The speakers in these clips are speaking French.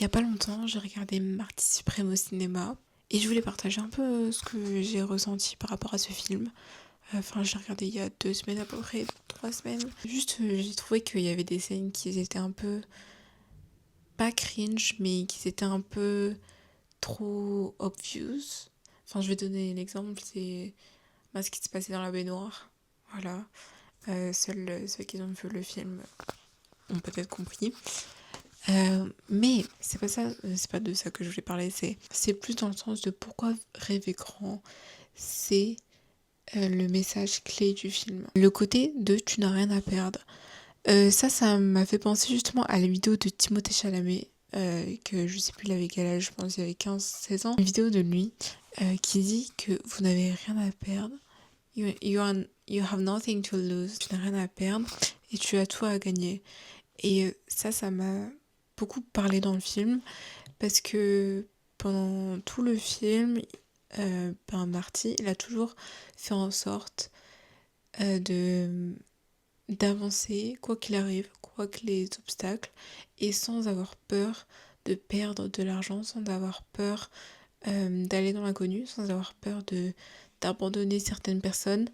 y a pas longtemps, j'ai regardé Mardi Suprême au cinéma et je voulais partager un peu ce que j'ai ressenti par rapport à ce film. Enfin, j'ai regardé il y a 2 semaines à peu près, 3 semaines. Juste, j'ai trouvé qu'il y avait des scènes qui étaient un peu, pas cringe, mais qui étaient un peu trop obvious. Enfin, je vais donner l'exemple, c'est ce qui se passait dans la baignoire. Voilà. Seuls ceux qui ont vu le film ont peut-être compris. Mais c'est pas de ça que je voulais parler, c'est plus dans le sens de pourquoi rêver grand, c'est le message clé du film. Le côté de tu n'as rien à perdre. Ça m'a fait penser justement à la vidéo de Timothée Chalamet, que je sais plus il avait quel âge, je pense qu'il avait 15-16 ans. Une vidéo de lui qui dit que vous n'avez rien à perdre. You have nothing to lose. Tu n'as rien à perdre et tu as tout à gagner. Et ça m'a beaucoup parlé dans le film parce que pendant tout le film, Marty, il a toujours fait en sorte d'avancer, quoi qu'il arrive, quoi que les obstacles, et sans avoir peur de perdre de l'argent, sans avoir peur d'aller dans l'inconnu, sans avoir peur d'abandonner certaines personnes.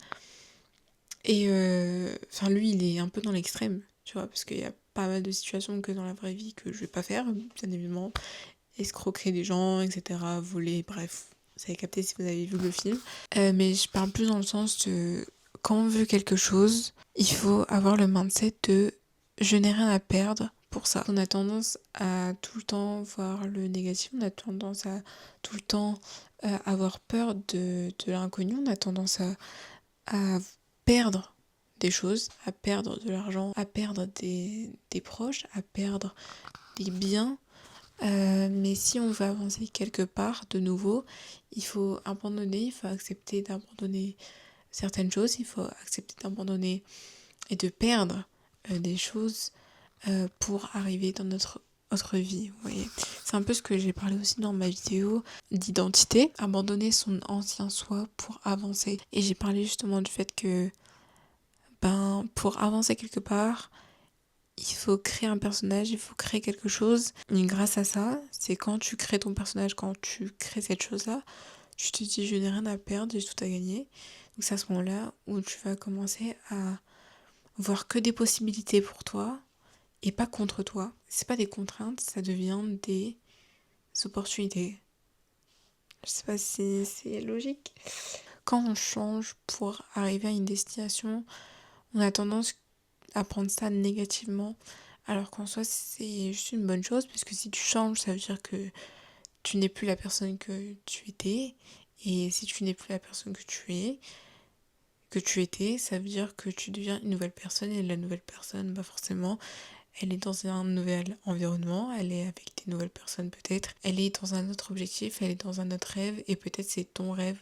Et lui, il est un peu dans l'extrême, tu vois, parce qu'il y a pas mal de situations que dans la vraie vie que je vais pas faire, bien évidemment. Escroquer des gens, etc., voler, bref, vous avez capté si vous avez vu le film. Mais je parle plus dans le sens de quand on veut quelque chose, il faut avoir le mindset de je n'ai rien à perdre pour ça. On a tendance à tout le temps voir le négatif, on a tendance à tout le temps avoir peur de l'inconnu, on a tendance à perdre des choses, à perdre de l'argent, à perdre des proches, à perdre des biens. Mais si on veut avancer quelque part de nouveau, il faut abandonner, il faut accepter d'abandonner certaines choses, il faut accepter d'abandonner et de perdre des choses pour arriver dans notre autre vie. Vous voyez, c'est un peu ce que j'ai parlé aussi dans ma vidéo d'identité, abandonner son ancien soi pour avancer. Et j'ai parlé justement du fait que pour avancer quelque part, il faut créer un personnage, il faut créer quelque chose. Et grâce à ça, c'est quand tu crées ton personnage, quand tu crées cette chose-là, tu te dis je n'ai rien à perdre, j'ai tout à gagner. Donc c'est à ce moment-là où tu vas commencer à voir que des possibilités pour toi et pas contre toi. C'est pas des contraintes, ça devient des opportunités. Je sais pas si c'est logique. Quand on change pour arriver à une destination, on a tendance à prendre ça négativement, alors qu'en soi c'est juste une bonne chose, parce que si tu changes, ça veut dire que tu n'es plus la personne que tu étais, et si tu n'es plus la personne que tu étais, ça veut dire que tu deviens une nouvelle personne, et la nouvelle personne, forcément, elle est dans un nouvel environnement, elle est avec des nouvelles personnes peut-être, elle est dans un autre objectif, elle est dans un autre rêve, et peut-être c'est ton rêve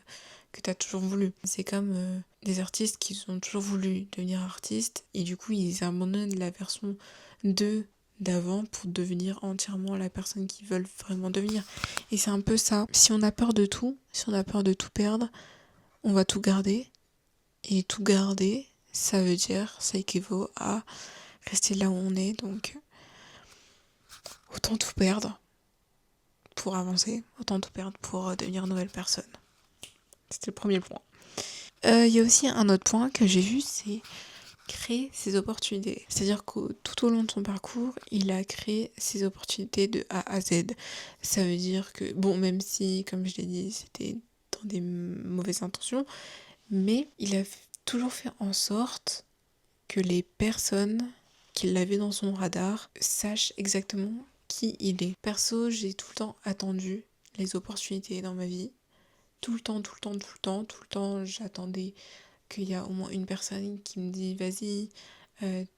que tu as toujours voulu. C'est comme des artistes qui ont toujours voulu devenir artistes, et du coup ils abandonnent la version d'eux d'avant pour devenir entièrement la personne qu'ils veulent vraiment devenir. Et c'est un peu ça. Si on a peur de tout, si on a peur de tout perdre, on va tout garder. Et tout garder, ça veut dire, ça équivaut à rester là où on est. Donc autant tout perdre pour avancer, autant tout perdre pour devenir une nouvelle personne. C'était le premier point. Il y a aussi un autre point que j'ai vu, c'est créer ses opportunités. C'est-à-dire que tout au long de son parcours, il a créé ses opportunités de A à Z. Ça veut dire que, même si, comme je l'ai dit, c'était dans des mauvaises intentions, mais il a toujours fait en sorte que les personnes qui l'avaient dans son radar sachent exactement qui il est. Perso, j'ai tout le temps attendu les opportunités dans ma vie. Tout le temps, j'attendais qu'il y a au moins une personne qui me dit vas-y,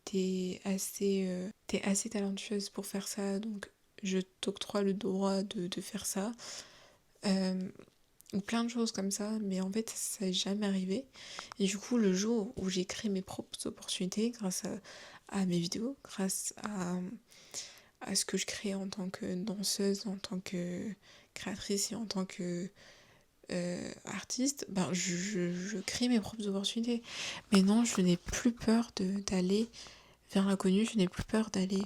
t'es assez talentueuse pour faire ça, donc je t'octroie le droit de faire ça. Ou plein de choses comme ça, mais en fait ça n'est jamais arrivé. Et du coup, le jour où j'ai créé mes propres opportunités grâce à mes vidéos, grâce à ce que je crée en tant que danseuse, en tant que créatrice et en tant que artiste, je crée mes propres opportunités. Mais non, je n'ai plus peur d'aller vers l'inconnu, je n'ai plus peur d'aller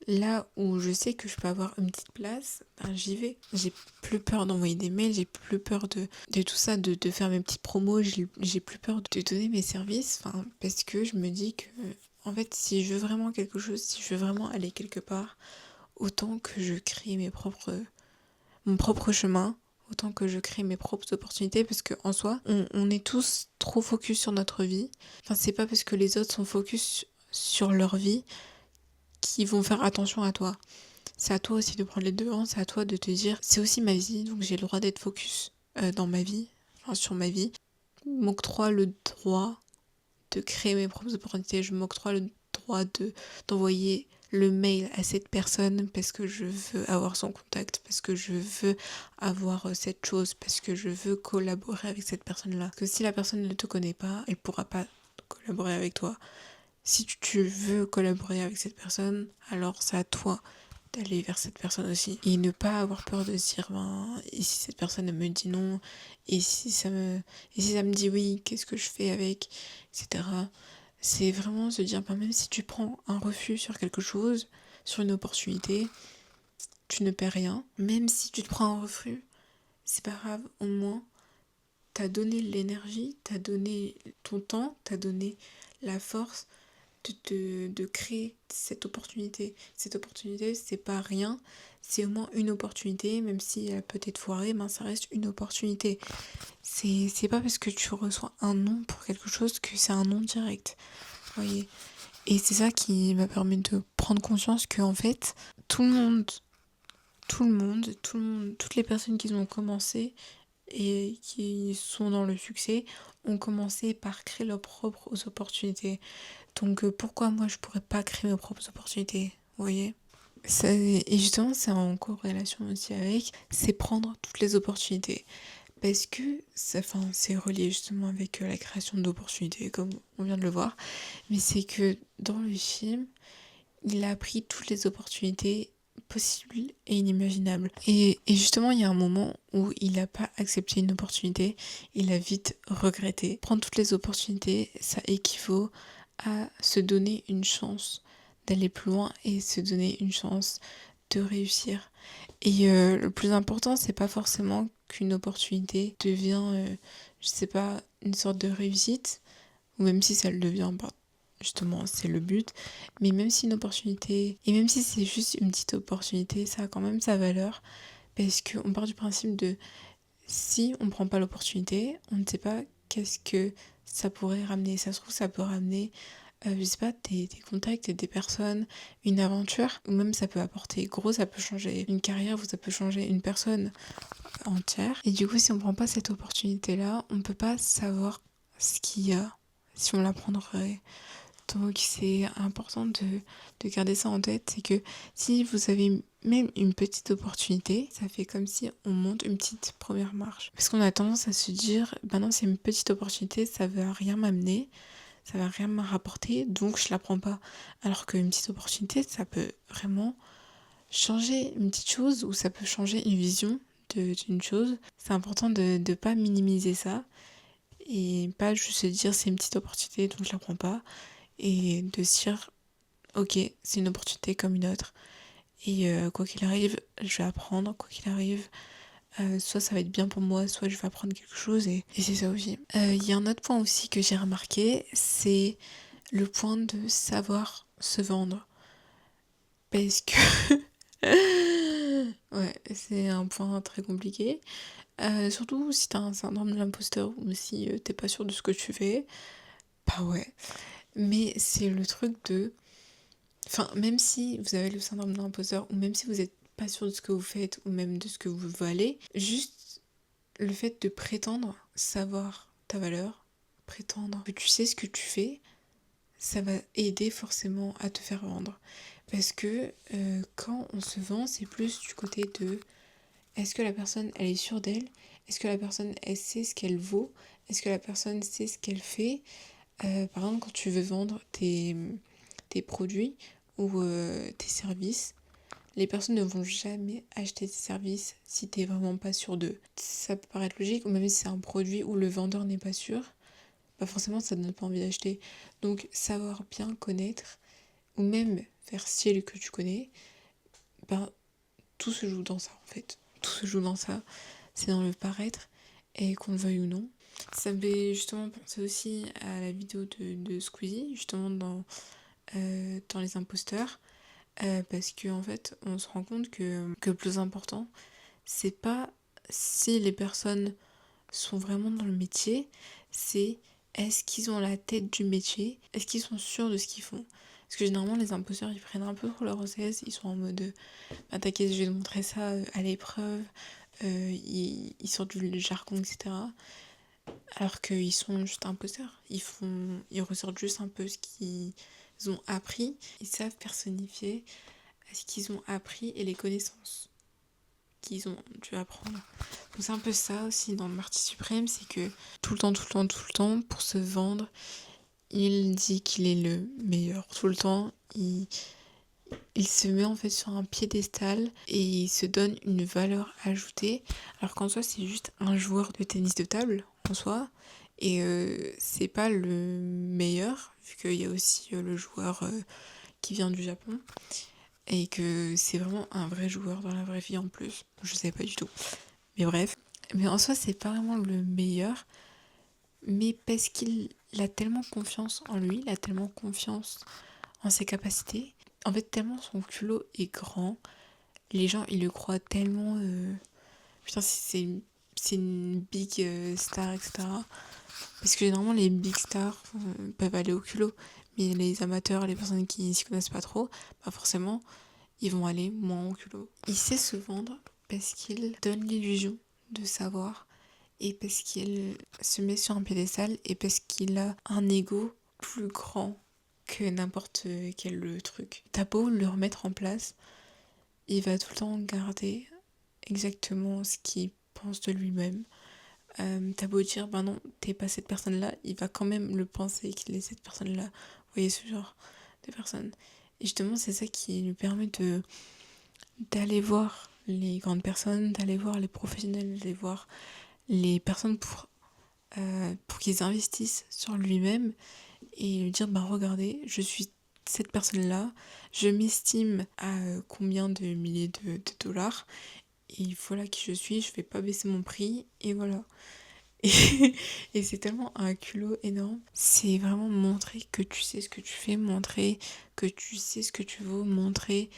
Là où je sais que je peux avoir une petite place, ben j'y vais. J'ai plus peur d'envoyer des mails, j'ai plus peur de tout ça, de faire mes petites promos, j'ai plus peur de donner mes services, enfin, parce que je me dis que, en fait, si je veux vraiment quelque chose, si je veux vraiment aller quelque part, autant que je crée mon propre chemin, autant que je crée mes propres opportunités, parce qu'en soi, on est tous trop focus sur notre vie. Enfin, c'est pas parce que les autres sont focus sur leur vie qu'ils vont faire attention à toi. C'est à toi aussi de prendre les devants, c'est à toi de te dire, c'est aussi ma vie, donc j'ai le droit d'être focus dans ma vie, enfin, sur ma vie. Je m'octroie le droit de créer mes propres opportunités, je m'octroie le droit d'envoyer le mail à cette personne parce que je veux avoir son contact, parce que je veux avoir cette chose, parce que je veux collaborer avec cette personne-là. Parce que si la personne ne te connaît pas, elle pourra pas collaborer avec toi. Si tu veux collaborer avec cette personne, alors c'est à toi d'aller vers cette personne aussi. Et ne pas avoir peur de se dire, ben, et si cette personne me dit non, et si ça me dit oui, qu'est-ce que je fais avec, etc. C'est vraiment se dire, ben, même si tu prends un refus sur quelque chose, sur une opportunité, tu ne perds rien. Même si tu te prends un refus, c'est pas grave, au moins, t'as donné l'énergie, t'as donné ton temps, t'as donné la force de créer cette opportunité. Cette opportunité, c'est pas rien, c'est au moins une opportunité, même si elle peut être foirée, ben ça reste une opportunité. C'est pas parce que tu reçois un non pour quelque chose que c'est un non direct. Vous voyez. Et c'est ça qui m'a permis de prendre conscience que en fait, toutes les personnes qui ont commencé et qui sont dans le succès ont commencé par créer leurs propres opportunités. Donc pourquoi moi je pourrais pas créer mes propres opportunités, vous voyez? Et justement c'est en corrélation aussi avec, c'est prendre toutes les opportunités. Parce que c'est relié justement avec la création d'opportunités, comme on vient de le voir. Mais c'est que dans le film, il a pris toutes les opportunités possibles et inimaginables. Et justement, il y a un moment où il n'a pas accepté une opportunité, il a vite regretté. Prendre toutes les opportunités, ça équivaut à se donner une chance d'aller plus loin et se donner une chance de réussir. Et le plus important, c'est pas forcément qu'une opportunité devient, je sais pas, une sorte de réussite, ou même si ça le devient, bah, justement, c'est le but. Mais même si une opportunité, et même si c'est juste une petite opportunité, ça a quand même sa valeur, parce qu'on part du principe de si on prend pas l'opportunité, on ne sait pas qu'est-ce que ça pourrait ramener. Ça se trouve, ça peut ramener, je sais pas, des contacts, des personnes, une aventure, ou même ça peut apporter gros, ça peut changer une carrière, ou ça peut changer une personne entière. Et du coup, si on prend pas cette opportunité-là, on peut pas savoir ce qu'il y a si on la prendrait. Donc c'est important de garder ça en tête, c'est que si vous avez même une petite opportunité, ça fait comme si on monte une petite première marche. Parce qu'on a tendance à se dire, ben non, c'est une petite opportunité, ça va rien m'amener, ça va rien me rapporter, donc je la prends pas. Alors qu'une petite opportunité, ça peut vraiment changer une petite chose, ou ça peut changer une vision d'une chose. C'est important de ne pas minimiser ça, et pas juste se dire c'est une petite opportunité, donc je la prends pas. Et de se dire, ok, c'est une opportunité comme une autre. Et quoi qu'il arrive, je vais apprendre, quoi qu'il arrive. Soit ça va être bien pour moi, soit je vais apprendre quelque chose. Et c'est ça aussi. Il y a un autre point aussi que j'ai remarqué, c'est le point de savoir se vendre. Parce que... ouais, c'est un point très compliqué. Surtout si t'as un syndrome de l'imposteur ou si t'es pas sûr de ce que tu fais. Bah ouais. Mais c'est le truc de... Enfin, même si vous avez le syndrome de l'imposteur, ou même si vous n'êtes pas sûr de ce que vous faites, ou même de ce que vous valez, juste le fait de prétendre savoir ta valeur, prétendre que tu sais ce que tu fais, ça va aider forcément à te faire vendre. Parce que quand on se vend, c'est plus du côté de est-ce que la personne, elle est sûre d'elle? Est-ce que la personne, elle sait ce qu'elle vaut? Est-ce que la personne sait ce qu'elle fait? Par exemple, quand tu veux vendre tes produits ou tes services, les personnes ne vont jamais acheter tes services si t'es vraiment pas sûr d'eux. Ça peut paraître logique, ou même si c'est un produit où le vendeur n'est pas sûr, bah forcément ça ne donne pas envie d'acheter. Donc savoir bien connaître, ou même faire style que tu connais, ben tout se joue dans ça en fait. Tout se joue dans ça, c'est dans le paraître, et qu'on le veuille ou non. Ça me fait justement penser aussi à la vidéo de Squeezie, justement dans les imposteurs, parce qu'en fait, on se rend compte que le plus important, c'est pas si les personnes sont vraiment dans le métier, c'est est-ce qu'ils ont la tête du métier, est-ce qu'ils sont sûrs de ce qu'ils font. Parce que généralement, les imposteurs, ils prennent un peu trop leur OCS, ils sont en mode bah, t'inquiète, je vais te montrer ça à l'épreuve, ils sortent du jargon, etc. Alors qu'ils sont juste imposteurs, ils ressortent juste un peu ce qu'ils ont appris, ils savent personnifier ce qu'ils ont appris et les connaissances qu'ils ont dû apprendre. Donc c'est un peu ça aussi dans le Marty Suprême, c'est que tout le temps, pour se vendre, il dit qu'il est le meilleur. Tout le temps, il se met en fait sur un piédestal et il se donne une valeur ajoutée, alors qu'en soi c'est juste un joueur de tennis de table en soi, et c'est pas le meilleur, vu qu'il y a aussi le joueur qui vient du Japon, et que c'est vraiment un vrai joueur dans la vraie vie en plus. Je sais pas du tout. Mais bref. Mais en soi, c'est pas vraiment le meilleur. Mais parce qu'il a tellement confiance en lui, il a tellement confiance en ses capacités. En fait, tellement son culot est grand. Les gens, ils le croient tellement... Putain, c'est une big star, etc. Parce que généralement, les big stars peuvent aller au culot. Mais les amateurs, les personnes qui s'y connaissent pas trop, bah forcément... ils vont aller moins au culot. Il sait se vendre parce qu'il donne l'illusion de savoir, et parce qu'il se met sur un piédestal, et parce qu'il a un ego plus grand que n'importe quel truc. T'as beau le remettre en place, il va tout le temps garder exactement ce qu'il pense de lui-même. T'as beau dire, ben non, t'es pas cette personne-là, il va quand même le penser qu'il est cette personne-là. Vous voyez ce genre de personne. Et justement, c'est ça qui lui permet d'aller voir les grandes personnes, d'aller voir les professionnels, d'aller voir les personnes pour qu'ils investissent sur lui-même, et lui dire, bah regardez, je suis cette personne-là, je m'estime à combien de milliers de dollars, et voilà qui je suis, je vais pas baisser mon prix, et voilà. Et c'est tellement un culot énorme. C'est vraiment montrer que tu sais ce que tu fais, montrer que tu sais ce que tu vaux, montrer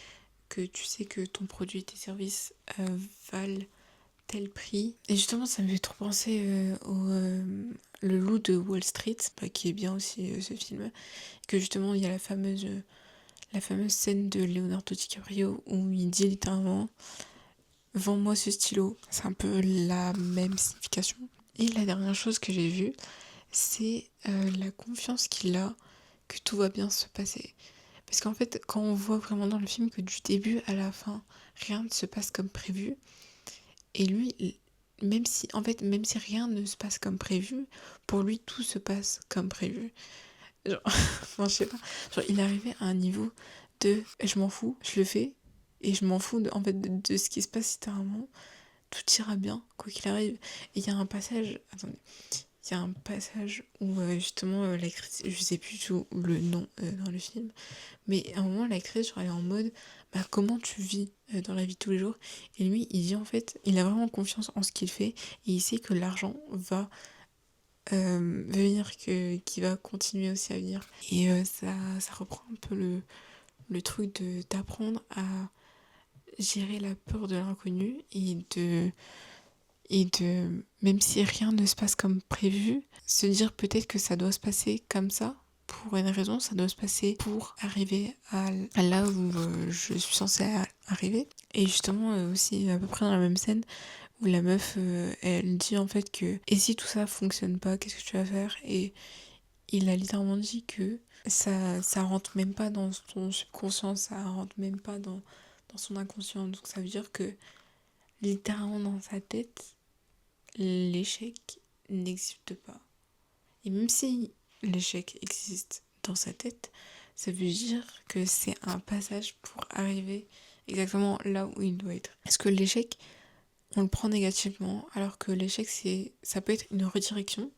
que tu sais que ton produit et tes services valent tel prix. Et justement, ça me fait trop penser au Le Loup de Wall Street, bah, qui est bien aussi ce film, que justement il y a la fameuse scène de Leonardo DiCaprio où il dit littéralement vends-moi ce stylo. C'est un peu la même signification. Et la dernière chose que j'ai vue, c'est la confiance qu'il a que tout va bien se passer. Parce qu'en fait, quand on voit vraiment dans le film que du début à la fin, rien ne se passe comme prévu, et lui, même si rien ne se passe comme prévu, pour lui, tout se passe comme prévu. Genre, enfin, je sais pas, genre, il est arrivé à un niveau de je m'en fous, je le fais, et je m'en fous en fait, de ce qui se passe littéralement. Tout ira bien, quoi qu'il arrive. Et il y a un passage, attendez, il y a un passage où justement l'actrice, je sais plus du tout le nom dans le film, mais à un moment l'actrice genre, elle est en mode bah, comment tu vis dans la vie de tous les jours, et lui il dit en fait il a vraiment confiance en ce qu'il fait, et il sait que l'argent va venir, qu'il va continuer aussi à venir, et ça reprend un peu le truc d'apprendre à gérer la peur de l'inconnu, et de, même si rien ne se passe comme prévu, se dire peut-être que ça doit se passer comme ça, pour une raison, ça doit se passer pour arriver à là où je suis censée arriver. Et justement, aussi à peu près dans la même scène, où la meuf, elle dit en fait que et si tout ça fonctionne pas, qu'est-ce que tu vas faire? Et il a littéralement dit que ça rentre même pas dans son subconscient, ça rentre même pas dans son inconscient. Donc ça veut dire que littéralement dans sa tête, l'échec n'existe pas. Et même si l'échec existe dans sa tête, ça veut dire que c'est un passage pour arriver exactement là où il doit être. Parce que l'échec, on le prend négativement, alors que l'échec, ça peut être une redirection,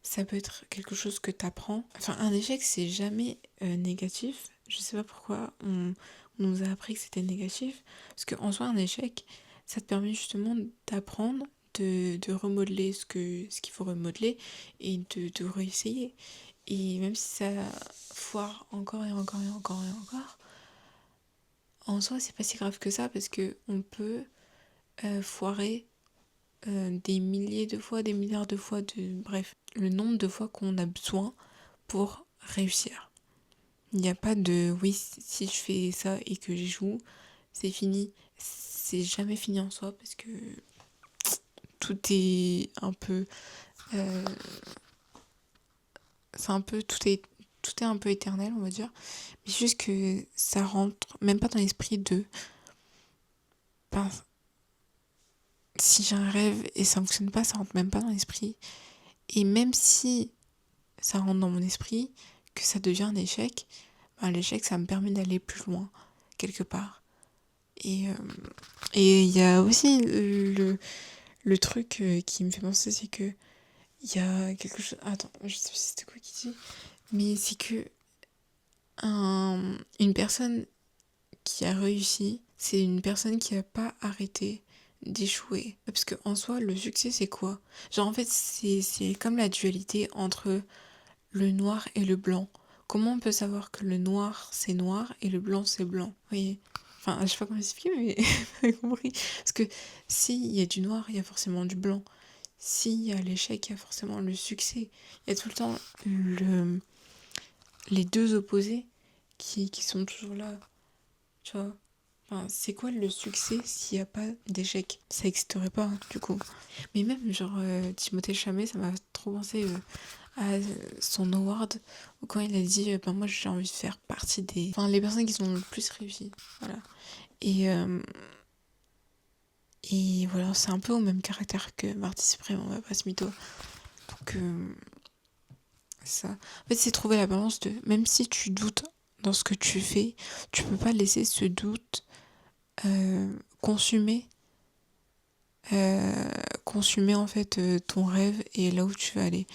ça peut être quelque chose que tu apprends. Enfin, un échec, c'est jamais négatif. Je sais pas pourquoi on nous a appris que c'était négatif. Parce qu'en soi, un échec, ça te permet justement d'apprendre, de remodeler ce qu'il faut remodeler et de réessayer. Et même si ça foire encore et encore et encore et encore, en soi, c'est pas si grave que ça parce que on peut foirer des milliers de fois, des milliards de fois, bref, le nombre de fois qu'on a besoin pour réussir. Il n'y a pas de oui, si je fais ça et que j'échoue, c'est fini. C'est jamais fini en soi parce que tout est un peu. euh, c'est un peu. Tout est un peu éternel, on va dire. Mais juste que ça rentre même pas dans l'esprit de. Ben, si j'ai un rêve et ça fonctionne pas, ça rentre même pas dans l'esprit. Et même si ça rentre dans mon esprit, que ça devient un échec, ben l'échec ça me permet d'aller plus loin, quelque part. Et il y a aussi le truc qui me fait penser, c'est que il y a quelque chose. Attends, je sais plus c'était quoi qui dit, mais c'est que une personne qui a réussi, c'est une personne qui a pas arrêté d'échouer. Parce que en soi, le succès, c'est quoi? Genre, en fait, c'est comme la dualité entre le noir et le blanc. Comment on peut savoir que le noir, c'est noir et le blanc, c'est blanc? Vous voyez? Enfin, je sais pas comment expliquer, mais vous avez compris. Parce que s'il y a du noir, il y a forcément du blanc. S'il y a l'échec, il y a forcément le succès. Il y a tout le temps les deux opposés qui sont toujours là. Tu vois? Enfin, c'est quoi le succès s'il n'y a pas d'échec? Ça n'existerait pas, du coup. Mais même, genre, Timothée Chalamet, ça m'a trop pensé à son award, où quand il a dit, ben moi j'ai envie de faire partie des... Enfin, les personnes qui sont le plus réussies. Voilà. Et voilà, c'est un peu au même caractère que Marty Suprême, on va pas se mytho. Donc, ça. En fait, c'est trouver la balance de... Même si tu doutes dans ce que tu fais, tu peux pas laisser ce doute consumer consumer en fait ton rêve et là où tu vas aller.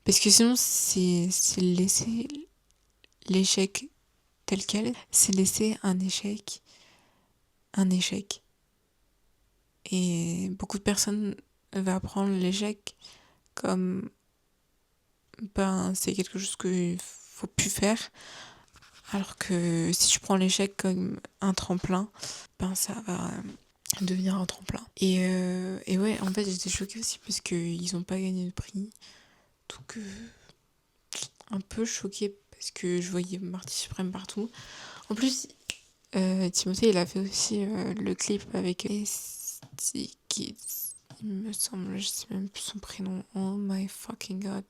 Parce que sinon, c'est laisser l'échec tel quel, c'est laisser un échec. Et beaucoup de personnes vont prendre l'échec comme ben c'est quelque chose qu'il faut plus faire. Alors que si tu prends l'échec comme un tremplin, ben ça va devenir un tremplin. Et ouais, en fait j'étais choquée aussi parce qu'ils ont pas gagné de prix. Donc un peu choquée parce que je voyais Marty Suprême partout. En plus, Timothée, il a fait aussi le clip avec Kids, il me semble, je sais même plus son prénom. Oh my fucking god.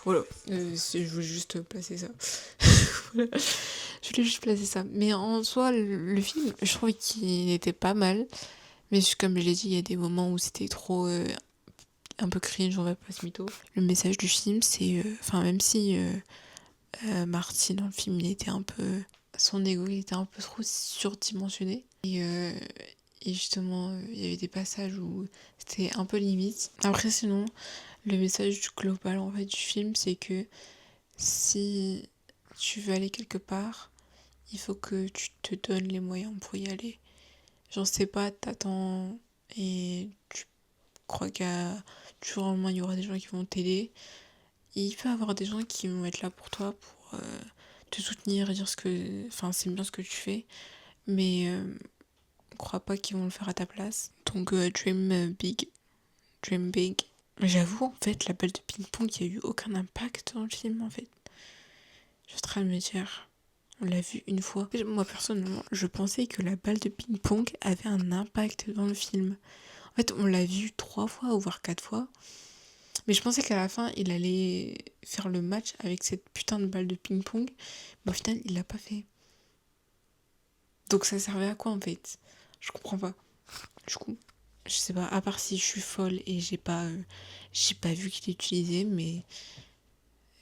Voilà, je voulais juste placer ça. Voilà. Je voulais juste placer ça. Mais en soi, le film, je trouvais qu'il était pas mal. Mais comme je l'ai dit, il y a des moments où c'était trop un peu cringe, on va pas se mytho. Le message du film, c'est... Enfin, même si Marty, dans le film, il était un peu... Son ego, il était un peu trop surdimensionné. Et justement, il y avait des passages où c'était un peu limite. Après, sinon, le message du global, en fait, du film, c'est que si tu veux aller quelque part, il faut que tu te donnes les moyens pour y aller. J'en sais pas, t'attends et tu crois qu'à du jour au lendemain, il y aura des gens qui vont t'aider. Il peut y avoir des gens qui vont être là pour toi, pour te soutenir et dire enfin, c'est bien ce que tu fais, mais crois pas qu'ils vont le faire à ta place. Donc, dream big. J'avoue, en fait, la balle de ping-pong, il n'y a eu aucun impact dans le film, en fait. Je suis en train de me dire, on l'a vu une fois. Moi, personnellement, je pensais que la balle de ping-pong avait un impact dans le film. En fait, on l'a vu 3 fois, ou voire 4 fois. Mais je pensais qu'à la fin, il allait faire le match avec cette putain de balle de ping-pong. Mais au final, il l'a pas fait. Donc ça servait à quoi, en fait? Je comprends pas. Du coup, je sais pas, à part si je suis folle et j'ai pas vu qu'il l'utilisait, mais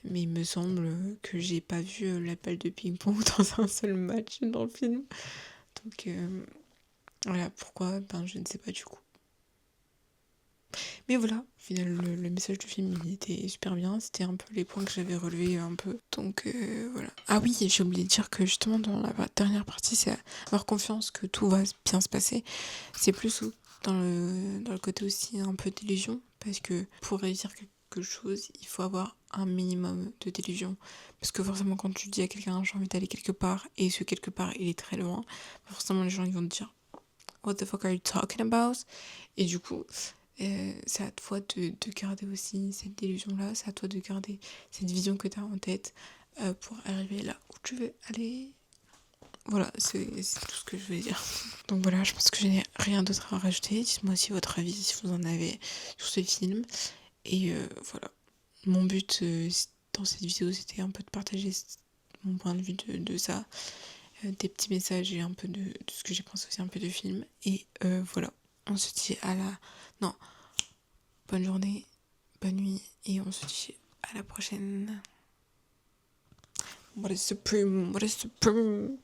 il me semble que j'ai pas vu la balle de ping-pong dans un seul match dans le film. Donc voilà, pourquoi? Ben je ne sais pas du coup. Mais voilà, au final, le message du film, il était super bien. C'était un peu les points que j'avais relevés un peu. Donc voilà. Ah oui, j'ai oublié de dire que justement, dans la dernière partie, c'est avoir confiance que tout va bien se passer. C'est plus dans le côté aussi un peu d'illusion. Parce que pour réussir quelque chose, il faut avoir un minimum de délusion. Parce que forcément, quand tu dis à quelqu'un, j'ai envie d'aller quelque part, et ce quelque part, il est très loin, forcément, les gens ils vont te dire, What the fuck are you talking about? Et du coup, c'est à toi de garder aussi cette délusion-là, c'est à toi de garder cette vision que tu as en tête pour arriver là où tu veux aller. Voilà, c'est tout ce que je voulais dire. Donc voilà, je pense que je n'ai rien d'autre à rajouter. Dites-moi aussi votre avis si vous en avez sur ce film. Et voilà, mon but dans cette vidéo, c'était un peu de partager mon point de vue de ça, des petits messages et un peu de ce que j'ai pensé aussi un peu de film. Et voilà, on se dit à la... Non, bonne journée, bonne nuit, et on se dit à la prochaine. What is supreme? What is supreme?